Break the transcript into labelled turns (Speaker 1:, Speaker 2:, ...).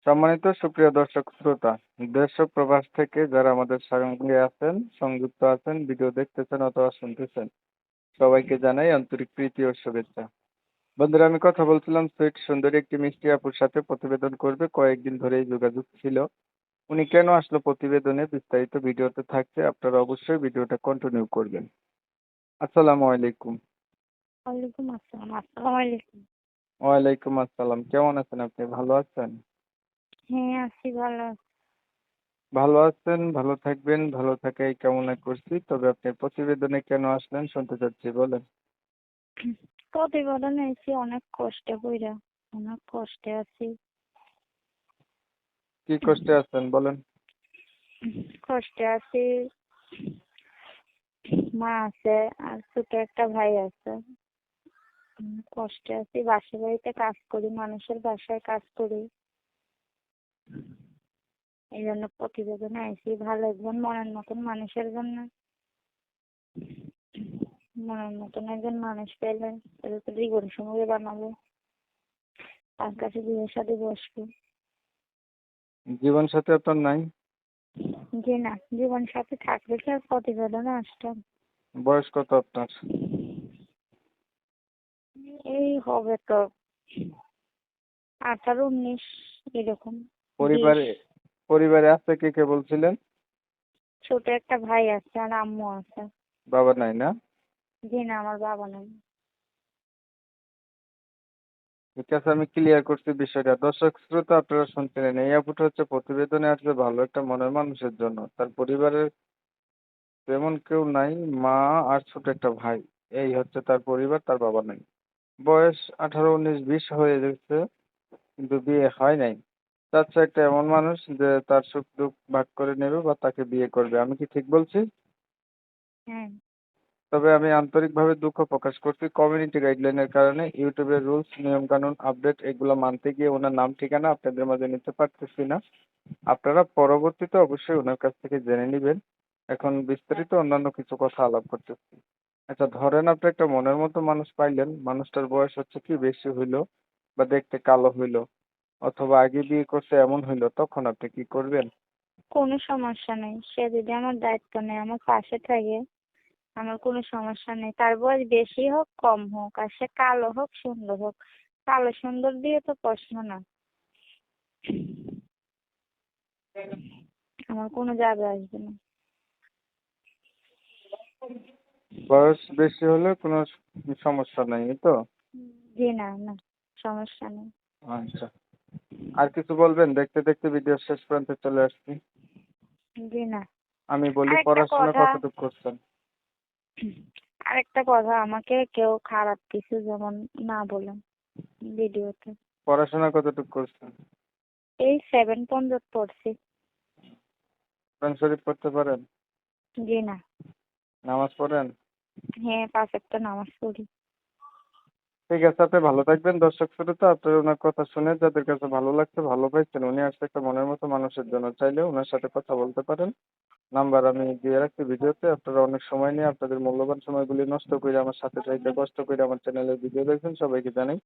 Speaker 1: সম্মানিত সুপ্রিয় দর্শক শ্রোতা, দেশ ও প্রবাস থেকে যারা আমাদের সঙ্গে আছেন, সংযুক্ত আছেন, ভিডিও দেখতেছেন অথবা শুনতেছেন, সবাইকে জানাই আন্তরিক প্রীতি ও শুভেচ্ছা। বন্ধুরা, আমি কথা বলছিলাম সুইট সুন্দরী একটি মিষ্টি আপুর সাথে প্রতিবেদন করবে, কয়েকদিন ধরেই যোগাযোগ ছিল। উনি কেন আসলো প্রতিবেদনে বিস্তারিত ভিডিওতে থাকছে, আপনারা অবশ্যই ভিডিওটা কন্টিনিউ করবেন। আসসালামু আলাইকুম।
Speaker 2: ওয়ালাইকুম আসসালাম। আসসালামু আলাইকুম।
Speaker 1: ওয়ালাইকুম আসসালাম। কেমন আছেন আপনি? ভালো আছেন?
Speaker 2: হ্যাঁ, আছি ভালো।
Speaker 1: ভালো আছেন, ভালো থাকবেন, ভালো থাকাই কামনা করছি। তবে আপনি প্রতিবেদনে কেন আসলেন শুনতে চাচ্ছি, বলেন।
Speaker 2: প্রতিবেদন হয়েছি অনেক কষ্টে কইরা, অনেক কষ্টে আছি।
Speaker 1: কি কষ্টে আছেন বলেন।
Speaker 2: কষ্টে আছি, মা আছে আর ছোট একটা ভাই আছে। কষ্টে আছি, বাসা বাড়িতে কাজ করি, মানুষের বাসায় কাজ করি। এই জন্য প্রতিবেদনে আইছি, ভালো একজন মনের মতন মানুষের জন্য। মনের মতন একজন মানুষ পেলে তাহলে তো জীবন সঙ্গী বানাবো, তার কাছে বিয়ের সাথে বসবো।
Speaker 1: জীবন সাথী আপনার নাই?
Speaker 2: জি না, জীবন সাথী থাকলে কি আর প্রতিবেদনে আসতাম?
Speaker 1: বয়স কত আপনার?
Speaker 2: এই হবে তো 18-19 এরকম। 20।
Speaker 1: পরিবারে পরিবারে আছে কে কে বলছিলেন?
Speaker 2: ছোট একটা ভাই আছে আর আম্মু আছে।
Speaker 1: বাবা নাই না?
Speaker 2: জি না, আমার বাবা নেই।
Speaker 1: ঠিক আছে, আমি ক্লিয়ার করছি বিষয়টা। দর্শক শ্রোতা, আপনারা শুনছিলেন, এই আপুটা হচ্ছে প্রতিবেদনে আসলে ভালো একটা মনের মানুষের জন্য। তার পরিবারের তেমন কেউ নাই, মা আর ছোট একটা ভাই। এই হচ্ছে তার পরিবার, তার বাবা নাই। বয়স 18, 19, 20 হয়ে গেছে, কিন্তু বিয়ে হয় নাই। চাচ্ছে একটা এমন মানুষ যে তার সুখ দুঃখ ভাগ করে নেবে বা তাকে বিয়ে করবে। আমি কি ঠিক বলছি?
Speaker 2: হ্যাঁ।
Speaker 1: তবে আমি আন্তরিকভাবে দুঃখ প্রকাশ করছি, কমিউনিটি গাইডলাইনের কারণে ইউটিউবের রুলস নিয়ম কানুন আপডেট এগুলো মানতে গিয়ে ওনার নাম ঠিকানা আপনাদের মাঝে নিতে পারতেছি না। আপনারা পরবর্তীতে অবশ্যই ওনার কাছ থেকে জেনে নেবেন। এখন বিস্তারিত অন্যান্য কিছু কথা আলাপ করতেছি। আচ্ছা, ধরেন আপনি একটা মনের মতো মানুষ পাইলেন, মানুষটার বয়স হচ্ছে কি বেশি হইলো বা দেখতে কালো হইলো অথবা আগে বিয়ে করছে এমন হইলো, তখন আপনি কি করবেন?
Speaker 2: কোনো সমস্যা নেই, সে যদি আমার দায়িত্ব নেয়, আমার পাশে থাকে, আমার কোনো সমস্যা নেই। তার বয়স বেশি হোক কম হোক, আর সে কালো হোক সুন্দর হোক, কালো সুন্দর দিয়ে তো প্রশ্ন না, আমার কোনো যাবে আসবে না।
Speaker 1: বয়স বেশি হলে কোনো সমস্যা নাই, এই তো?
Speaker 2: জি না, না সমস্যা নেই।
Speaker 1: আচ্ছা, আর কিছু বলবেন? দেখতে দেখতে ভিডিও শেষ প্রান্তে চলে আসছি।
Speaker 2: জি না।
Speaker 1: আমি বলি,
Speaker 2: আরেকটা
Speaker 1: পড়াশোনা
Speaker 2: কথা,
Speaker 1: কতটুকু করছেন?
Speaker 2: আমাকে কেউ খারাপ কিছু যেমন না বলেন ভিডিওতে।
Speaker 1: পড়াশোনা কতটুকু করছেন?
Speaker 2: এই 7 পর্যন্ত পড়ছি।
Speaker 1: কোরআন শরীফ পড়তে পারেন?
Speaker 2: জি না।
Speaker 1: নামাজ পড়েন?
Speaker 2: হ্যাঁ, 5 ওয়াক্ত নামাজ পড়ি।
Speaker 1: ঠিক আছে, আপনি ভালো থাকবেন। দর্শক শ্রোতা, আপনার ওনার কথা শুনে যাদের কাছে ভালো লাগছে, ভালো পাইছেন, উনি আসলে একটা মনের মতো মানুষের জন্য, চাইলে ওনার সাথে কথা বলতে পারেন। নাম্বার আমি দিয়ে রাখছি ভিডিওতে। আপনারা অনেক সময় নিয়ে আপনাদের মূল্যবান সময়গুলি নষ্ট করে আমার সাথে চাইতে কষ্ট করে আমার চ্যানেলের ভিডিও দেখবেন, সবাইকে জানাই